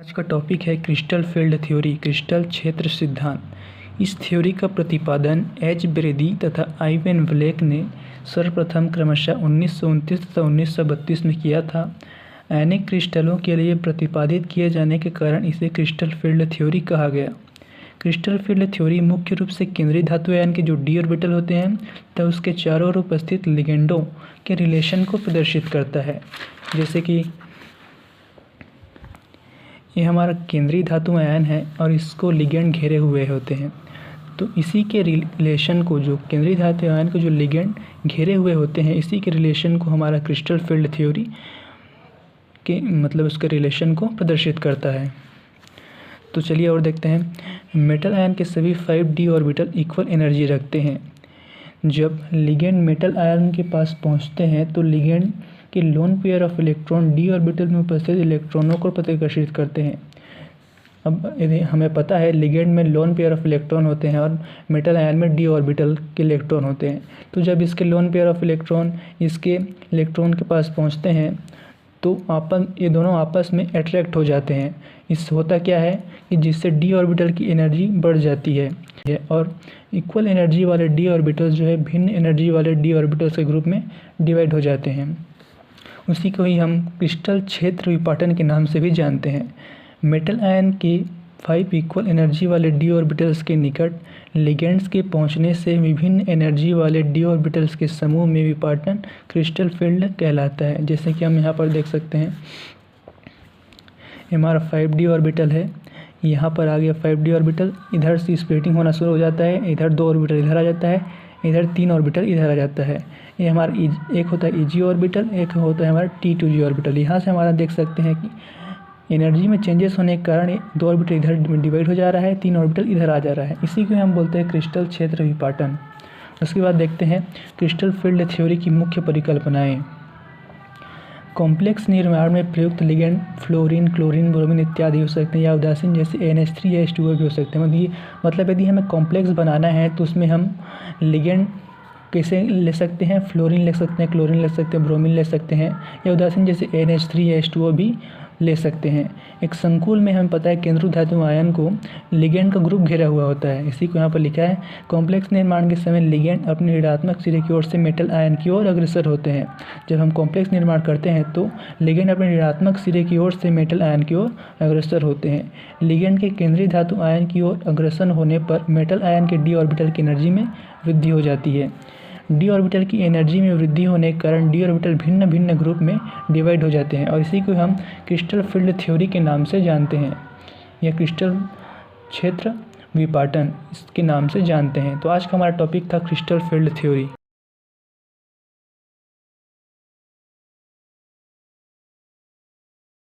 आज का टॉपिक है क्रिस्टल फील्ड थ्योरी, क्रिस्टल क्षेत्र सिद्धांत। इस थ्योरी का प्रतिपादन एच ब्रेदी तथा आइवेन ब्लेक ने सर्वप्रथम क्रमशः 1929 तथा 1932 में किया था। अनेक क्रिस्टलों के लिए प्रतिपादित किए जाने के कारण इसे क्रिस्टल फील्ड थ्योरी कहा गया। क्रिस्टल फील्ड थ्योरी मुख्य रूप से केंद्रीय धातु आयन के जो डी ऑर्बिटल होते हैं तथा उसके चारों ओर उपस्थित लिगेंडों के रिलेशन को प्रदर्शित करता है। जैसे कि ये हमारा केंद्रीय धातु आयन है और इसको लिगेंड घेरे हुए होते हैं, तो इसी के रिलेशन को, जो केंद्रीय धातु आयन को जो लिगेंड घेरे हुए होते हैं, इसी के रिलेशन को हमारा क्रिस्टल फील्ड थ्योरी के उसके रिलेशन को प्रदर्शित करता है। तो चलिए और देखते हैं। मेटल आयन के सभी 5d ऑर्बिटल इक्वल एनर्जी रखते हैं। जब लिगेंड मेटल आयन के पास पहुंचते हैं तो लिगेंड के lone pair of electron D orbital में उपस्थित इलेक्ट्रॉनों को प्रतिकर्षित करते हैं। अब यदि हमें पता है लिगेंड में लोन पेयर ऑफ इलेक्ट्रॉन होते हैं और मेटल आयन में डी ऑर्बिटल के इलेक्ट्रॉन होते हैं, तो जब इसके लोन पेयर ऑफ इलेक्ट्रॉन इसके इलेक्ट्रॉन के पास पहुंचते हैं तो ये दोनों आपस में अट्रैक्ट हो जाते हैं। इससे होता क्या है कि जिससे डी ऑर्बिटल की एनर्जी बढ़ जाती है और इक्वल एनर्जी वाले डी ऑर्बिटल्स जो है भिन्न एनर्जी वाले डी ऑर्बिटल्स के ग्रुप में डिवाइड हो जाते हैं। उसी को ही हम क्रिस्टल क्षेत्र विपाटन के नाम से भी जानते हैं। मेटल आयन के 5 इक्वल एनर्जी वाले डी ऑर्बिटल्स के निकट लिगेंड्स के पहुंचने से विभिन्न एनर्जी वाले डी ऑर्बिटल्स के समूह में विपाटन क्रिस्टल फील्ड कहलाता है। जैसे कि हम यहाँ पर देख सकते हैं, हमारा 5d ऑर्बिटल है, यहाँ पर आ गया 5d ऑर्बिटल, इधर से स्प्लिटिंग होना शुरू हो जाता है, इधर 2 ऑर्बिटल इधर आ जाता है, इधर 3 ऑर्बिटल इधर आ जाता है। ये हमारा एक होता है eg ऑर्बिटल, एक होता है हमारा t2g ऑर्बिटल। यहाँ से हमारा देख सकते हैं कि एनर्जी में चेंजेस होने के कारण 2 ऑर्बिटल इधर डिवाइड हो जा रहा है, 3 ऑर्बिटल इधर आ जा रहा है। इसी को हम बोलते हैं क्रिस्टल क्षेत्र विपाटन। उसके बाद देखते हैं क्रिस्टल फील्ड थ्योरी की मुख्य परिकल्पनाएं। कॉम्प्लेक्स निर्माण में प्रयुक्त लिगेंड फ्लोरीन, क्लोरीन, ब्रोमीन इत्यादि हो सकते हैं, या उदासीन जैसे NH3 या H2O भी हो सकते हैं। मतलब यदि हमें कॉम्प्लेक्स बनाना है तो उसमें हम लिगेंड कैसे ले सकते हैं, फ्लोरीन ले सकते हैं, क्लोरीन ले सकते हैं, ब्रोमीन ले सकते हैं, या उदासीन जैसे NH3 या H2O भी ले सकते हैं। एक संकुल में हमें पता है केंद्रीय धातु आयन को लिगेंड का ग्रुप घेरा हुआ होता है। इसी को यहाँ पर लिखा है। कॉम्प्लेक्स निर्माण के समय लिगेंड अपने ऋणात्मक सिरे की ओर से मेटल आयन की ओर अग्रसर होते हैं। जब हम कॉम्प्लेक्स निर्माण करते हैं तो लिगेंड अपने ऋणात्मक सिरे की ओर से मेटल आयन की ओर अग्रसर होते हैं। लिगेंड के केंद्रीय धातु आयन की ओर अग्रसर होने पर मेटल आयन के डी ऑर्बिटल की एनर्जी में वृद्धि हो जाती है। डी ऑर्बिटल की एनर्जी में वृद्धि होने के कारण डी ऑर्बिटल भिन्न भिन्न ग्रुप में डिवाइड हो जाते हैं और इसी को हम क्रिस्टल फील्ड थ्योरी के नाम से जानते हैं, या क्रिस्टल क्षेत्र विपाटन इसके नाम से जानते हैं। तो आज का हमारा टॉपिक था क्रिस्टल फील्ड थ्योरी।